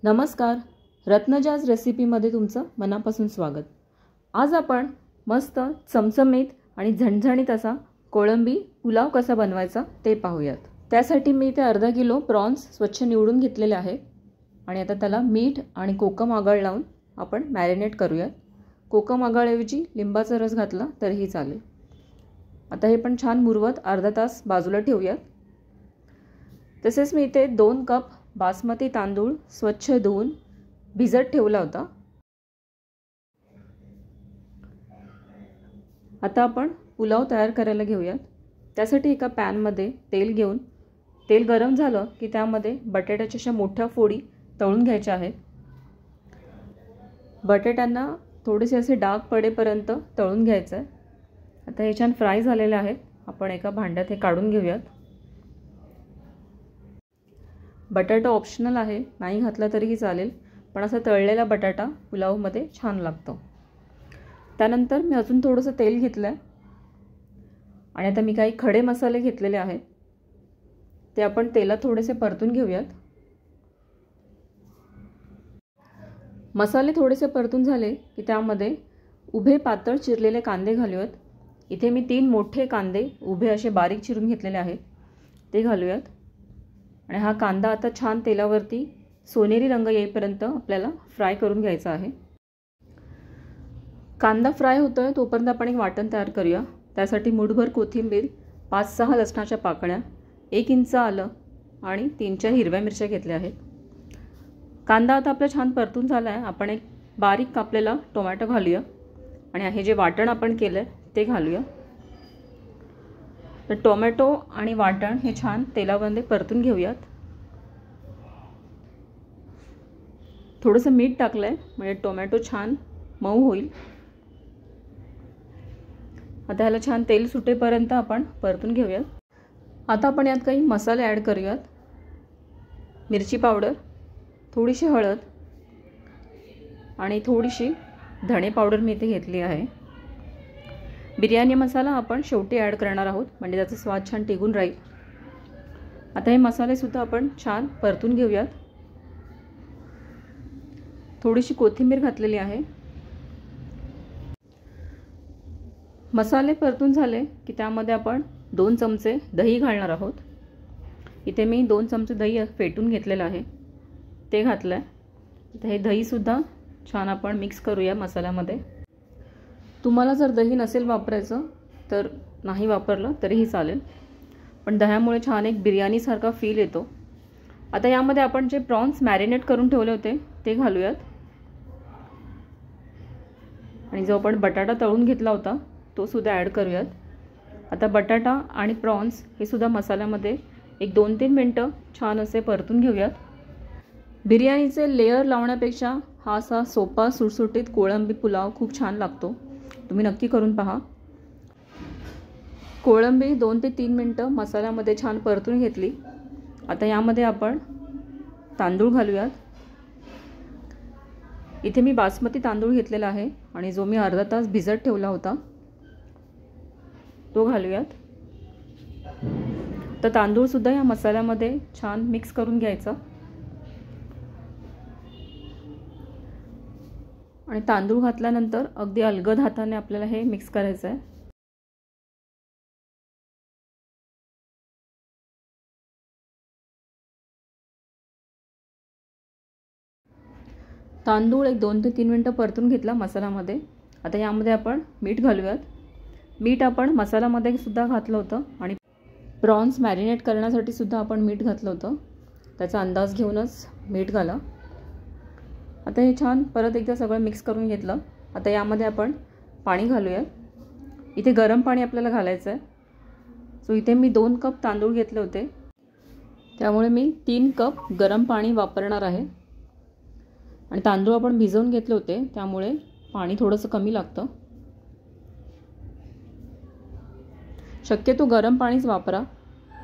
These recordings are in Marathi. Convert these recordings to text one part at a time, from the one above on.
नमस्कार, रत्नजाज रेसिपीमध्ये तुमचं मनापासून स्वागत। आज आपण मस्त चमचमीत आणि झणझणीत असा कोळंबी पुलाव कसा बनवायचा ते पाहूयात। त्यासाठी मी इथे अर्धा किलो प्रॉन्स स्वच्छ निवडून घेतलेले आहे आणि आता त्याला मीठ आणि कोकम आगळ लावून आपण मॅरिनेट करूयात। कोकम आगळऐवजी लिंबाचा रस घातला तरीही चालेल। आता हे पण छान मुरवत अर्धा तास बाजूला ठेवूयात। तसेच मी इथे 2 कप बासमती तांदूळ स्वच्छ धुवून भिजत ठेवला होता। आता आपण पुलाव तयार करायला घेऊयात। त्यासाठी एका पॅन मध्ये तेल घेऊन तेल गरम झालं की त्यामध्ये बटाट्याच्या अशा मोठ्या फोडी तळून घ्यायच्या आहेत। बटाट्यांना थोडेसे असे डाग पडेपर्यंत तळून घ्यायचं आहे। आता हे छान फ्राय झालेले आहेत। आपण एका भांड्यात हे काढून घेऊयात। बटाटा ऑप्शनल आहे, नाही घातला तरीही चालेल, पण असा तळलेला बटाटा पुलावमध्ये छान लागतो। त्यानंतर मी अजून थोडंसं तेल घेतलं आहे आणि आता मी काही खडे मसाले घेतलेले आहेत, ते आपण तेलात थोडेसे परतून घेऊयात। मसाले थोडेसे परतून झाले की त्यामध्ये उभे पातळ चिरलेले कांदे घालूयात। इथे मी 3 मोठे कांदे उभे असे बारीक चिरून घेतलेले आहेत, ते घालूयात आणि हा कांदा आता छान तेलावरती सोनेरी रंग येईपर्यंत आपल्याला फ्राय करून घ्यायचा आहे। कांदा फ्राय होतोय तोपर्यंत आपण एक वाटण तयार करूया। त्यासाठी मुठभर कोथिंबीर, 5-6 लसणाच्या पाकळ्या, 1 इंच आलं आणि 3-4 हिरव्या मिरच्या घेतल्या आहेत। कांदा आता आपला छान परतून झाला आहे। आपण एक बारीक कापलेला टोमॅटो घालूया आणि हे जे वाटण आपण केलं आहे ते घालूया। तर टोमॅटो आणि वाटण हे छान तेलामध्ये परतून घेऊयात। थोडंसं मीठ टाकलंय म्हणजे टोमॅटो छान मऊ होईल। आता ह्याला छान तेल सुटेपर्यंत आपण परतून घेऊयात। आता आपण यात काही मसाले ॲड करूयात। मिरची पावडर, थोडीशी हळद आणि थोडीशी धणे पावडर मी इथे घेतली आहे। बिर्याणी मसाला आपण शेवटी ॲड करणार आहोत, म्हणजे त्याचा स्वाद छान टिकून राहील। आता हे मसाले सुद्धा आपण छान परतून घेऊयात। थोडीशी कोथिंबीर घातलेली आहे। मसाले परतून झाले की त्यामध्ये आपण 2 चमचे दही घालणार आहोत। इथे मी 2 चमचे दही फेटून घेतलेलं आहे, ते घातलंय। आता हे दही सुद्धा छान आपण मिक्स करूया मसाल्यामध्ये। तुम्हाला जर दही नसेल वापरायचं तर नाही वापरलं तरीही चालेल, पण दह्यामुळे छान एक बिर्याणी सारखा फील येतो। आता यामध्ये आपण जे प्रॉन्स मॅरिनेट करून ठेवले होते ते घालूयात आणि जो आपण बटाटा तळून घेतला होता तो सुद्धा ॲड करूयात। आता बटाटा आणि प्रॉन्स हे सुद्धा मसाल्यामध्ये एक 2-3 मिनिटं छान असे परतून घेऊयात। बिर्याणीचे लेयर लावण्यापेक्षा हा असा सोपा सुटसुटीत कोळंबी पुलाव खूप छान लागतो। तुम्ही नक्की करून पहा। कोळंबी 2 ते 3 मिनिटं मसाल्यामध्ये छान परतून घेतली। आता यामध्ये आपण तांदूळ घालूयात। इथे मी बासमती तांदूळ घेतलेला आहे आणि जो मी अर्धा तास भिजत ठेवला होता तो घालूयात। तर तांदूळ सुद्धा या मसाल्यामध्ये छान मिक्स करून घ्यायचा आणि तांदूळ घातल्यानंतर अगदी अलगद हाताने आपल्याला हे मिक्स करायचं आहे। तांदूळ एक 2 ते 3 मिनिटं परतून घेतला मसाल्यामध्ये। आता यामध्ये आपण मीठ घालूयात। मीठ आपण मसाल्यामध्ये सुद्धा घातलं होतं आणि प्रॉन्स मॅरिनेट करण्यासाठी सुद्धा आपण मीठ घातलं होतं, त्याचा अंदाज घेऊनच मीठ घाला। आता हे छान परत एकदा सगळं मिक्स करून घेतलं। आता यामध्ये आपण पाणी घालूयात। इथे गरम पाणी आपल्याला घालायचं आहे। सो इथे मी 2 कप तांदूळ घेतले होते, त्यामुळे मी 3 कप गरम पाणी वापरणार आहे आणि तांदूळ आपण भिजवून घेतले होते त्यामुळे पाणी थोडंसं कमी लागतं। शक्यतो गरम पाणीच वापरा,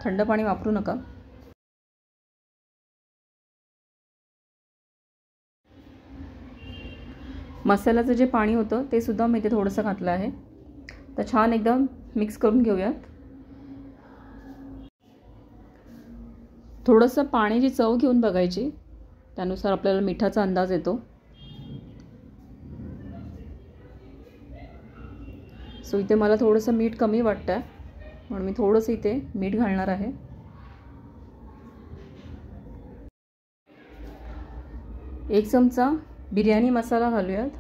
थंड पाणी वापरू नका। मसाल्याचं जे पाणी होतं ते सुद्धा मी इथे थोडंसं घातलं आहे। तर छान एकदम मिक्स करून घेऊयात। थोडंसं पाण्याची चव घेऊन बघायची, त्यानुसार आपल्याला मिठाचा अंदाज येतो. सो इथे मला थोडंसं मीठ कमी वाटतं म्हणून मी थोडंसं इथे मीठ घालणार आहे. एक चमचा बिर्याणी मसाला घालूयात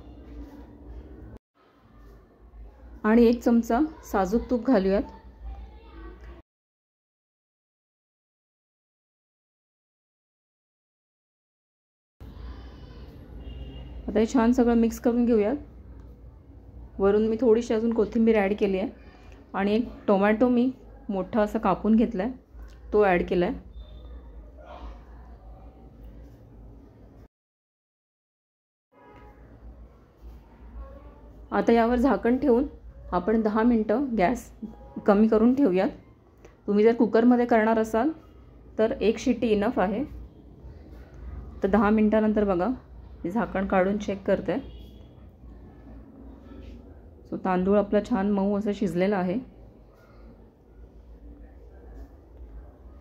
आणि 1 चमचा साजूक तूप घालूयात. आता हे छान सगळं मिक्स करून घेऊयात. वरून मी थोडीशी अजून कोथिंबीर ॲड केली आहे आणि एक टोमॅटो मी मोठा असा कापून घेतला आहे, तो ॲड केला आहे. आता यावर झाकण ठेवून आपण 10 मिनटं गॅस कमी करून ठेवूयात. तुम्ही जर कुकरमध्ये करणार असाल तर 1 शिट्टी इनफ आहे. तर 10 मिनटानंतर बघा मी झाकण काढून चेक करते. सो तांदूळ आपला छान मऊ असं शिजलेला आहे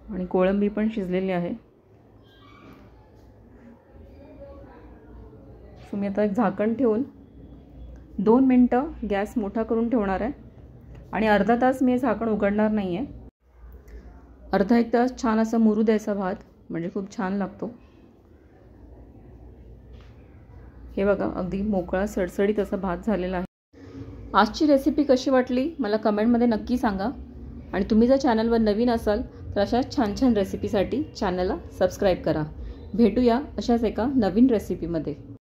आणि कोळंबी पण शिजलेली आहे. सो मी आता एक झाकण ठेवून 2 मिनटं गॅस मोठा करून ठेवणार आहे आणि अर्धा तास मी हे झाकण उघडणार नाही आहे. अर्धा 1 तास छान असा मुरू द्यायचा भात, म्हणजे खूप छान लागतो. हे बघा अगदी मोकळा सडसडीत असा भात झालेला आहे. आजची रेसिपी कशी वाटली मला कमेंटमध्ये नक्की सांगा आणि तुम्ही जर चॅनलवर नवीन असाल तर अशाच छान छान रेसिपीसाठी चॅनलला सबस्क्राईब करा. भेटूया अशाच एका नवीन रेसिपीमध्ये.